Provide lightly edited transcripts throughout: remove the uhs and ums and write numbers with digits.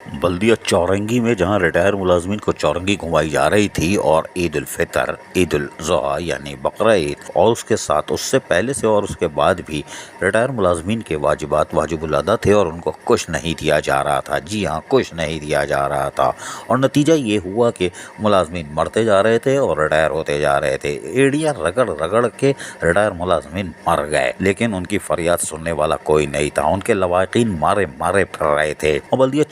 बल्दिया चौरंगी में जहां रिटायर मुलाजमीन को चौरंगी घुमाई जा रही थी और ईद उल फितर, ईद उल ज़ुहा यानी बकरा ईद और उसके साथ उससे पहले से और उसके बाद भी रिटायर मुलाजमीन के वाजिबात वाजिबुल अदा थे और उनको कुछ नहीं दिया जा रहा था। जी हाँ, कुछ नहीं दिया जा रहा था और नतीजा ये हुआ कि मुलाजमीन मरते जा रहे थे और रिटायर होते जा रहे थे। एड़ियाँ रगड़ रगड़ के रिटायर मुलाजमीन मर गए, लेकिन उनकी फरियाद सुनने वाला कोई नहीं था। उनके लवाकिन मारे मारे फिर रहे थे और बल्दिया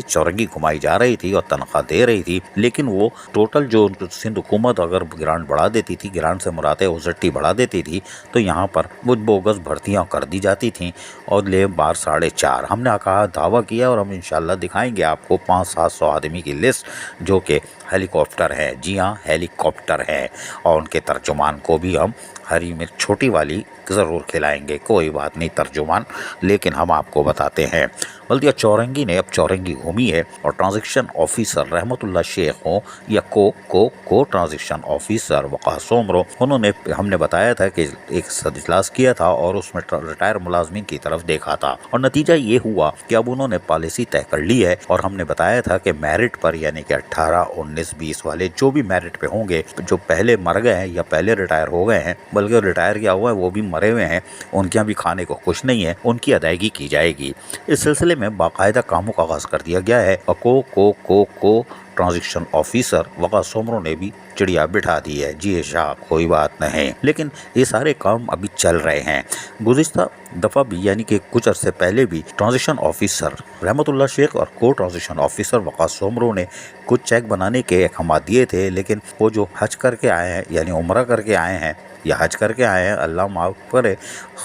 चौरंगी घुमाई जा रही थी और तनख्वाह दे रही थी, लेकिन वो टोटल जो सिंध हुकूमत अगर ग्रांट बढ़ा देती थी, ग्रांट से मुराद ओजट्टी बढ़ा देती थी, तो यहाँ पर वो बोगस भर्तियाँ कर दी जाती थीं और ले बार 4.5। हमने कहा, दावा किया और हम इंशाल्लाह दिखाएंगे आपको 500-700 आदमी की लिस्ट जो कि हेलीकॉप्टर है। जी हाँ, हेलीकॉप्टर है और उनके तर्जुमान को भी हम हरी मिर्च छोटी वाली ज़रूर खिलाएंगे। कोई बात नहीं तर्जुमान, लेकिन हम आपको बताते हैं बल्दिया चौरंगी ने अब चौरंगी घूमी है और ट्रांजेक्शन ऑफिसर रहमतुल्लाह शेख हो या को ट्रांजेक्शन ऑफिसर वक़ास उमरो, उन्होंने हमने बताया था कि एक इजलास किया था और उसमें रिटायर मुलाजमीन की तरफ देखा था और नतीजा ये हुआ कि अब उन्होंने पॉलिसी तय कर ली है और हमने बताया था कि मेरिट पर यानी कि 18, 19, 20 वाले जो भी मेरिट पे होंगे, जो पहले मर गए हैं या पहले रिटायर हो गए हैं, बल्कि रिटायर किया हुआ है वो भी मरे हुए हैं, उनके यहाँ भी खाने को कुछ नहीं है, उनकी अदायगी की जाएगी। इस सिलसिले में बाकायदा कामों का आगाज़ कर दिया गया है और को ट्रांजेक्शन ऑफिसर वक़ास उमरो ने भी चिड़िया बिठा दी है। जी शाह, कोई बात नहीं, लेकिन ये सारे काम अभी चल रहे हैं। गुज़िश्ता दफ़ा भी यानी कि कुछ अरसे पहले भी ट्रांजेक्शन ऑफिसर रहमतुल्लाह शेख और को ट्रांजेक्शन ऑफिसर वक़ास उमरो ने कुछ चेक बनाने के अहकाम दिए थे, लेकिन वो जो हज करके आए हैं यानी उम्रा करके आए हैं या हज करके आए हैं, अल्लाह माफ़ करे,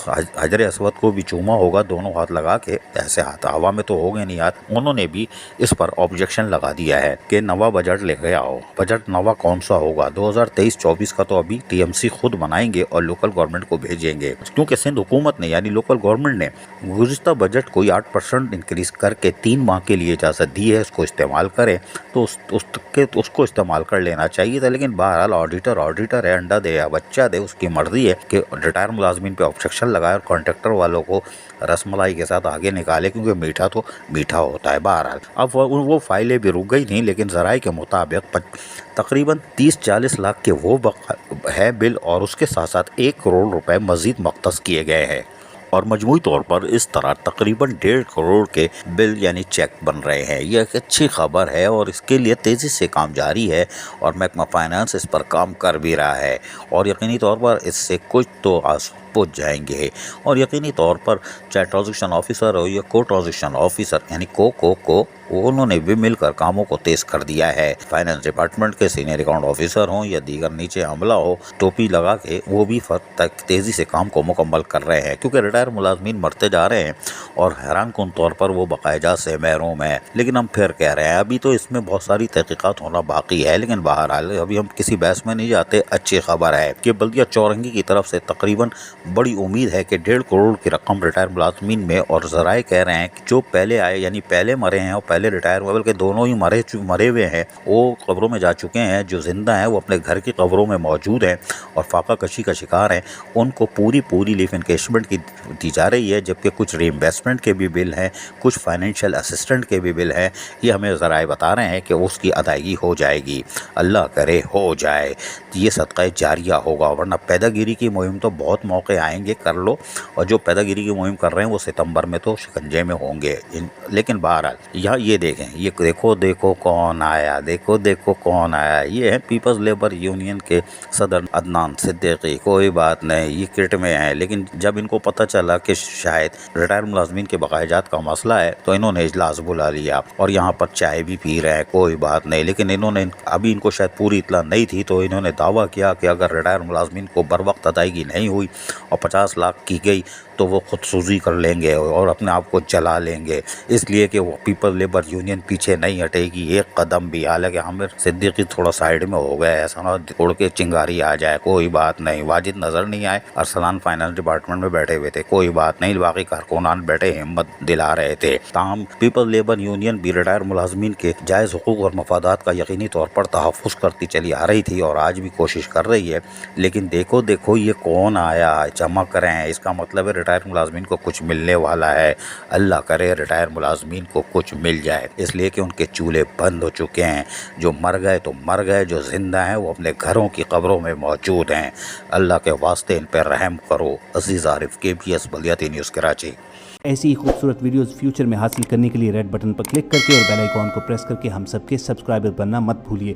हजर असवद को भी चूमा होगा दोनों हाथ लगा के, ऐसे हाथ हवा में तो हो गए नहीं हाथ, उन्होंने भी इस पर ऑब्जेक्शन लगा दिया है कि नवा बजट लेके आओ। बजट नवा कौन सा होगा? 2023-24 का तो अभी टीएमसी खुद बनाएंगे और लोकल गवर्नमेंट को भेजेंगे, क्योंकि सिंध हुकूमत ने यानी लोकल गवर्नमेंट ने गुज़िश्ता बजट को 8% इंक्रीज करके 3 माह के लिए इजाज़त दी है। इसको इस्तेमाल करें तो उसको इस्तेमाल कर लेना चाहिए था, लेकिन बहरहाल ऑडिटर है, अंडा दे या बच्चा दे, उसकी मर्जी है कि रिटायर मुलाजमीन पे ऑब्जेक्शन लगाए और कॉन्ट्रैक्टर वालों को रसमलाई के साथ आगे निकाले, क्योंकि मीठा तो मीठा होता है। बहरहाल अब वो फाइलें भी रुक गई थी, लेकिन ज़राए के मुताबिक तकरीबन 30-40 लाख के वो है बिल और उसके साथ साथ 1 करोड़ रुपए मज़ीद मख्तस किए गए हैं और मजमूई तौर पर इस तरह तकरीबन 1.5 करोड़ के बिल यानी चेक बन रहे हैं। यह एक अच्छी खबर है और इसके लिए तेज़ी से काम जारी है और महकमा फाइनेंस इस पर काम कर भी रहा है और यकीनी तौर पर इससे कुछ तो पहुँच जाएंगे और यकीनी तौर पर चाहे ट्रांजेक्शन ऑफिसर हो या को ट्रांजेक्शन ऑफिसर यानी को उन्होंने भी मिलकर कामों को तेज़ कर दिया है। फाइनेंस डिपार्टमेंट के सीनियर अकाउंट ऑफिसर हों या दीगर नीचे अमला हो, टोपी लगा के वो भी तेज़ी से काम को मुकम्मल कर रहे हैं, क्योंकि रिटायर मुलाजमीन मरते जा रहे हैं और हैरान कन तौर पर वो बाकायदा से महरूम है। लेकिन हम फिर कह रहे हैं अभी तो इसमें बहुत सारी तहकीकात होना बाकी है, लेकिन बहरहाल अभी हम किसी बहस में नहीं जाते। अच्छी खबर है कि बल्दिया चौरंगी की तरफ से तकरीबन बड़ी उम्मीद है कि 1.5 करोड़ की रकम रिटायर मुलाजमीन में, और ज़राए कह रहे हैं कि जो पहले आए यानी पहले मरे हैं और पहले रिटायर हुए, बल्कि दोनों ही मरे हुए हैं, वो कब्रों में जा चुके हैं। जो जिंदा हैं वो अपने घर की कब्रों में मौजूद हैं और फाका कशी का शिकार हैं। उनको पूरी लीफ इनकेशमेंट की दी जा रही है, जबकि कुछ रीइंवेस्टमेंट के भी बिल हैं, कुछ फाइनेंशियल असिस्टेंट के भी बिल हैं। ये हमें ज़राए बता रहे हैं कि उसकी अदायगी हो जाएगी, अल्लाह करे हो जाए, ये सदका जारिया होगा। वरना पैदागिरी की मुहिम तो बहुत मौके आएंगे, कर लो, और जो पैदागिरी की मुहिम कर रहे हैं वो सितंबर में तो शिकंजे में होंगे। लेकिन बहरहाल यहाँ ये देखें, ये देखो कौन आया, देखो कौन आया। ये है पीपल्स लेबर यूनियन के सदर अदनान सिद्दीकी। कोई बात नहीं, ये किट में है, लेकिन जब इनको पता चला कि शायद रिटायर मुलाजमीन के बकायजात का मसला है तो इन्होंने इजलास बुला लिया और यहाँ पर चाय भी पी रहे हैं। कोई बात नहीं, लेकिन इन्होंने अभी इनको शायद पूरी इतला नहीं थी तो इन्होंने दावा किया कि अगर रिटायर मुलाजमीन को बर वक्त अदायगी नहीं हुई और 50 लाख की गई तो वो खुदसूजी कर लेंगे और अपने आप को जला लेंगे, इसलिए कि वो पीपल लेबर यूनियन पीछे नहीं हटेगी एक कदम भी। हालांकि आमिर सिद्दीकी थोड़ा साइड में हो गया, ऐसा ना उड़ के चिंगारी आ जाए। कोई बात नहीं, वाजिद नज़र नहीं आए, अरसलान फाइनेंस डिपार्टमेंट में बैठे हुए थे। कोई बात नहीं, बाकी कारकुनान बैठे हिम्मत दिला रहे थे। ताहम पीपल लेबर यूनियन भी रिटायर मुलाजमीन के जायज़ हुकूक और मफादात का यकीनी तौर पर तहफ़्फ़ुज़ करती चली आ रही थी और आज भी कोशिश कर रही है। लेकिन देखो ये कौन आया, चमक रहे हैं, इसका मतलब है ریٹائر ملازمین کو کچھ ملنے والا ہے۔ اللہ کرے ریٹائر ملازمین کو کچھ مل جائے، اس لیے کہ ان کے چولہے بند ہو چکے ہیں۔ جو مر گئے تو مر گئے، جو زندہ ہیں وہ اپنے گھروں کی قبروں میں موجود ہیں۔ اللہ کے واسطے ان پہ رحم کرو۔ عزیز عارف، KBS بلدیاتی نیوز کراچی۔ ایسی ہی خوبصورت ویڈیوز فیوچر میں حاصل کرنے کے لیے ریڈ بٹن پر کلک کر کے اور بیل آئیکن کو پریس کر کے ہم سب کے سبسکرائبر بننا مت بھولیے۔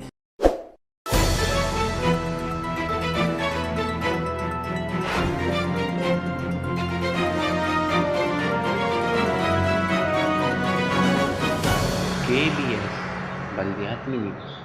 KBS بلدیاتی نیوز۔